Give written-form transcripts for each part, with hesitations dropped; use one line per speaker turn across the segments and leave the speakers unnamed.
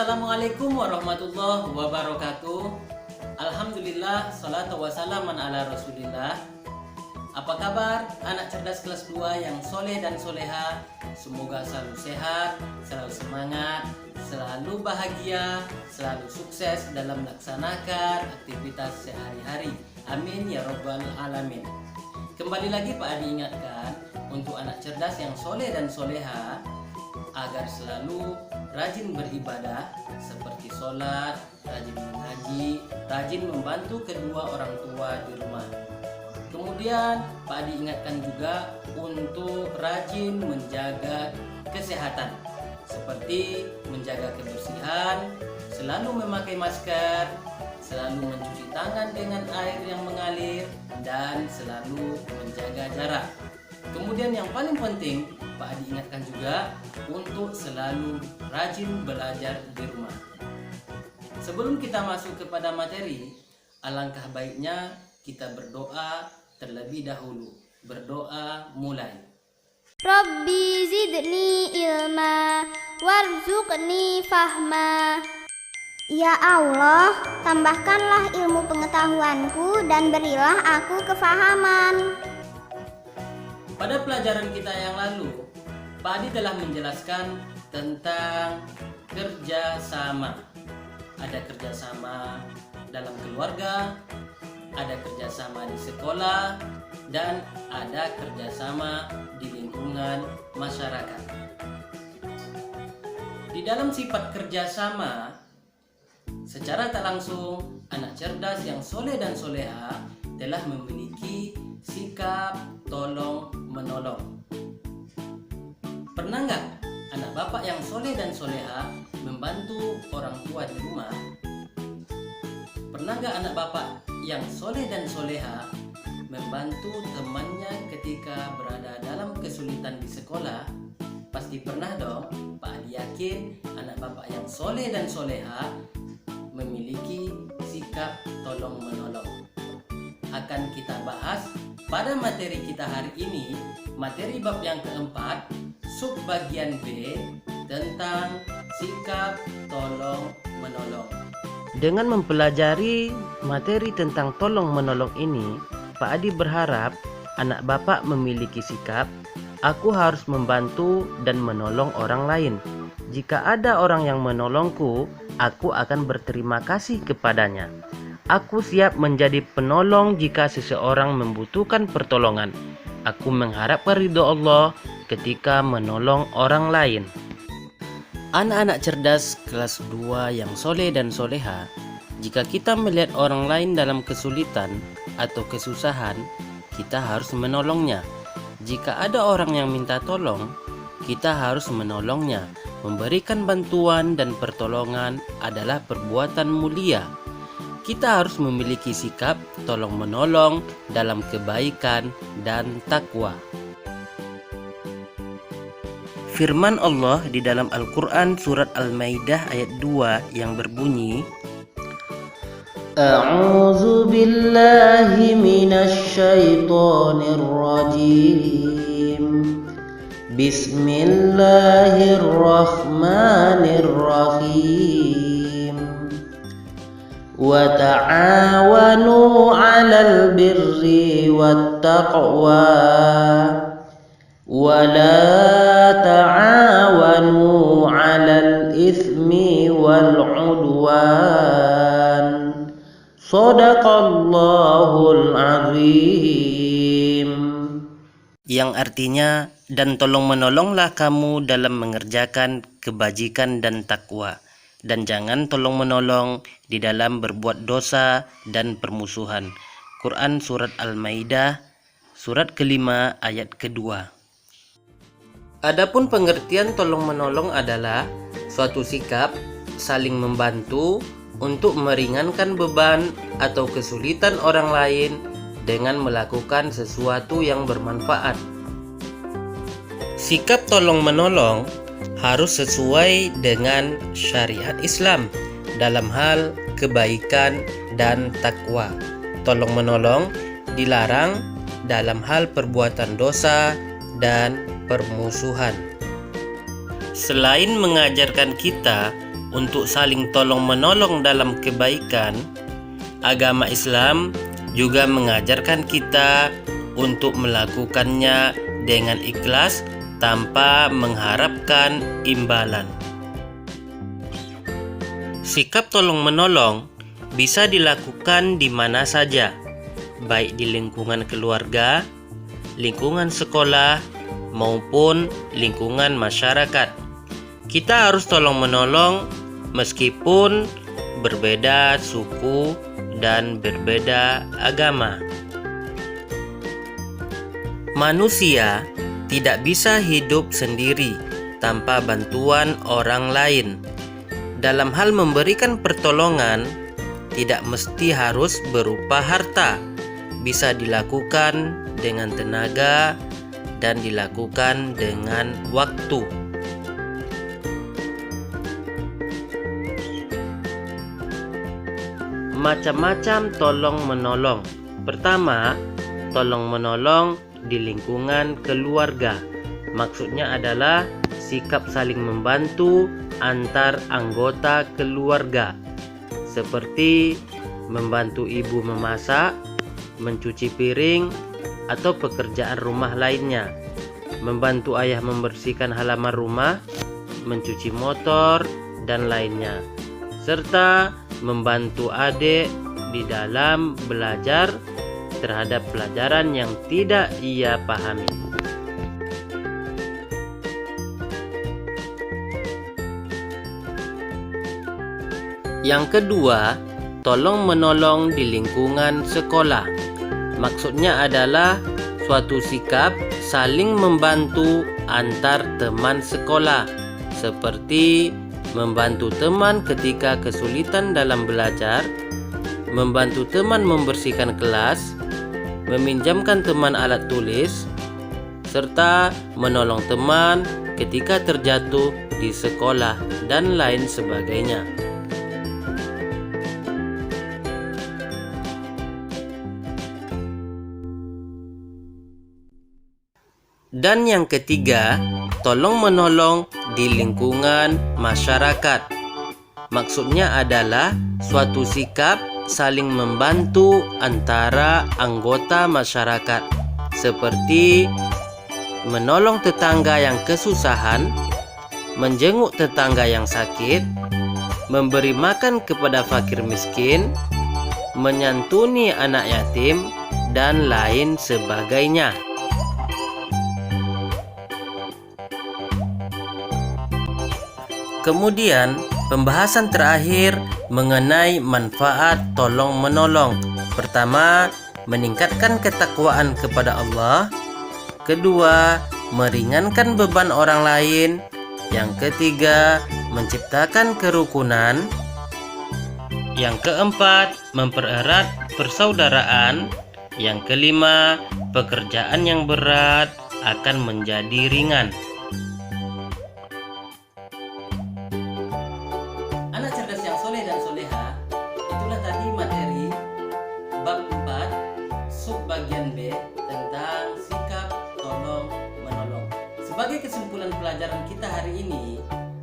Assalamualaikum warahmatullahi wabarakatuh. Alhamdulillah, salatu wassalaman ala rasulillah. Apa kabar anak cerdas kelas 2 yang soleh dan soleha? Semoga selalu sehat, selalu semangat, selalu bahagia, selalu sukses dalam melaksanakan aktivitas sehari-hari. Amin ya rabbal alamin. Kembali lagi Pak Adi ingatkan untuk anak cerdas yang soleh dan soleha agar selalu rajin beribadah seperti sholat, rajin mengaji, rajin membantu kedua orang tua di rumah. Kemudian Pak Adi ingatkan juga untuk rajin menjaga kesehatan seperti menjaga kebersihan, selalu memakai masker, selalu mencuci tangan dengan air yang mengalir, dan selalu menjaga jarak. Kemudian yang paling penting Pak Adi ingatkan juga untuk selalu rajin belajar di rumah. Sebelum kita masuk kepada materi, alangkah baiknya kita berdoa terlebih dahulu. Berdoa mulai.
Rabbi zidni ilma warzuqni fahma. Ya Allah, tambahkanlah ilmu pengetahuanku dan berilah aku kefahaman.
Pada pelajaran kita yang lalu, Pak Adi telah menjelaskan tentang kerjasama. Ada kerjasama dalam keluarga, ada kerjasama di sekolah, dan ada kerjasama di lingkungan masyarakat. Di dalam sifat kerjasama, secara tak langsung, anak cerdas yang soleh dan soleha telah memiliki sikap tolong menolong. Pernah nggak anak bapak yang soleh dan soleha membantu orang tua di rumah? Pernah nggak anak bapak yang soleh dan soleha membantu temannya ketika berada dalam kesulitan di sekolah? Pasti pernah dong. Pak Adi yakin anak bapak yang soleh dan soleha memiliki sikap tolong menolong. Akan kita bahas pada materi kita hari ini, materi bab yang keempat, subbagian B, tentang sikap tolong menolong.
Dengan mempelajari materi tentang tolong menolong ini, Pak Adi berharap anak bapak memiliki sikap, aku harus membantu dan menolong orang lain. Jika ada orang yang menolongku, aku akan berterima kasih kepadanya. Aku siap menjadi penolong jika seseorang membutuhkan pertolongan. Aku mengharapkan ridho Allah ketika menolong orang lain. Anak-anak cerdas kelas 2 yang soleh dan soleha, jika kita melihat orang lain dalam kesulitan atau kesusahan, kita harus menolongnya. Jika ada orang yang minta tolong, kita harus menolongnya. Memberikan bantuan dan pertolongan adalah perbuatan mulia. Kita harus memiliki sikap tolong menolong dalam kebaikan dan takwa. Firman Allah di dalam Al-Quran surat Al-Maidah ayat 2 yang berbunyi, A'udzu billahi minasy syaithanir rajim. Bismillahirrahmanirrahim. Wa ta'awanu 'alal birri wattaqwa wa la ta'awanu 'alal itsmi wal 'udwan. Shadaqallahul azim. Yang artinya, dan tolong menolonglah kamu dalam mengerjakan kebajikan dan takwa, dan jangan tolong menolong di dalam berbuat dosa dan permusuhan. Quran surat Al-Maidah surat kelima ayat kedua. Adapun pengertian tolong menolong adalah suatu sikap saling membantu untuk meringankan beban atau kesulitan orang lain dengan melakukan sesuatu yang bermanfaat. Sikap tolong menolong harus sesuai dengan syariat Islam dalam hal kebaikan dan takwa. Tolong menolong dilarang dalam hal perbuatan dosa dan permusuhan. Selain mengajarkan kita untuk saling tolong-menolong dalam kebaikan, agama Islam juga mengajarkan kita untuk melakukannya dengan ikhlas tanpa mengharapkan imbalan. Sikap tolong-menolong bisa dilakukan di mana saja, baik di lingkungan keluarga, lingkungan sekolah, maupun lingkungan masyarakat. Kita harus tolong-menolong meskipun berbeda suku dan berbeda agama. Manusia tidak bisa hidup sendiri tanpa bantuan orang lain. Dalam hal memberikan pertolongan, tidak mesti harus berupa harta. Bisa dilakukan dengan tenaga dan dilakukan dengan waktu. Macam-macam tolong-menolong. Pertama, tolong-menolong di lingkungan keluarga. Maksudnya adalah sikap saling membantu antar anggota keluarga, seperti membantu ibu memasak, mencuci piring, atau pekerjaan rumah lainnya, membantu ayah membersihkan halaman rumah, mencuci motor, dan lainnya, serta membantu adik di dalam belajar terhadap pelajaran yang tidak ia pahami. Yang kedua, tolong-menolong di lingkungan sekolah. Maksudnya adalah suatu sikap saling membantu antar teman sekolah, seperti membantu teman ketika kesulitan dalam belajar, membantu teman membersihkan kelas, meminjamkan teman alat tulis, serta menolong teman ketika terjatuh di sekolah, dan lain sebagainya. Dan yang ketiga, tolong-menolong di lingkungan masyarakat. Maksudnya adalah suatu sikap saling membantu antara anggota masyarakat, seperti menolong tetangga yang kesusahan, menjenguk tetangga yang sakit, memberi makan kepada fakir miskin, menyantuni anak yatim, dan lain sebagainya. Kemudian, pembahasan terakhir mengenai manfaat tolong-menolong. Pertama, meningkatkan ketakwaan kepada Allah. Kedua, meringankan beban orang lain. Yang ketiga, menciptakan kerukunan. Yang keempat, mempererat persaudaraan. Yang kelima, pekerjaan yang berat akan menjadi ringan.
Anak cerdas yang soleh dan soleha, itulah tadi materi bab 4 subbagian B tentang sikap tolong-menolong. Sebagai kesimpulan pelajaran kita hari ini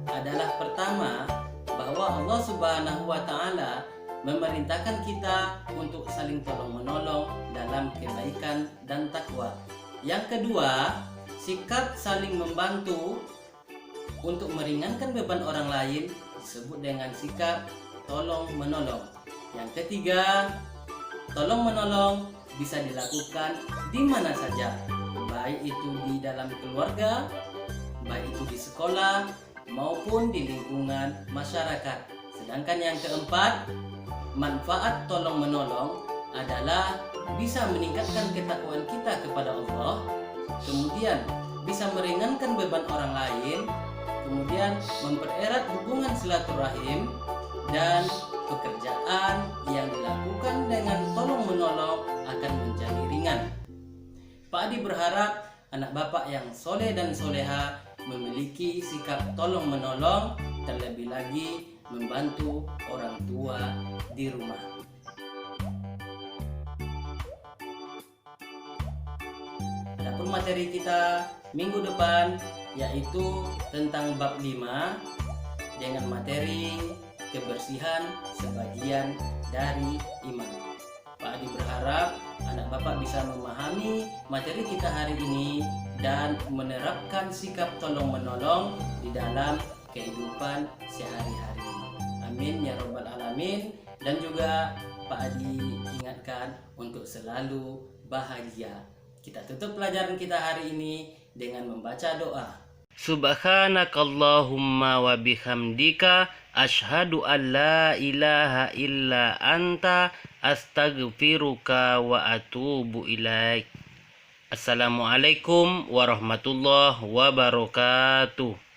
adalah pertama, bahwa Allah Subhanahu wa Ta'ala memerintahkan kita untuk saling tolong-menolong dalam kebaikan dan takwa. Yang kedua, sikap saling membantu untuk meringankan beban orang lain disebut dengan sikap tolong-menolong. Yang ketiga, tolong-menolong bisa dilakukan di mana saja, baik itu di dalam keluarga, baik itu di sekolah, maupun di lingkungan masyarakat. Sedangkan yang keempat, manfaat tolong-menolong adalah bisa meningkatkan ketakwaan kita kepada Allah, kemudian bisa meringankan beban orang lain, kemudian mempererat hubungan silaturahim, dan pekerjaan yang dilakukan dengan tolong-menolong akan menjadi ringan. Pak Adi berharap anak bapak yang soleh dan soleha memiliki sikap tolong-menolong, terlebih lagi membantu orang tua di rumah. Adapun materi kita minggu depan yaitu tentang bab 5. dengan materi kebersihan sebagian dari iman. Pak Adi berharap anak Bapak bisa memahami materi kita hari ini dan menerapkan sikap tolong-menolong di dalam kehidupan sehari-hari. Amin ya Rabbal Alamin. Dan juga Pak Adi ingatkan untuk selalu bahagia. Kita tutup pelajaran kita hari ini dengan membaca doa.
Subhanakallahumma wa bihamdika asyhadu an la ilaha illa anta astaghfiruka wa atubu ilaik. Assalamualaikum warahmatullahi wabarakatuh.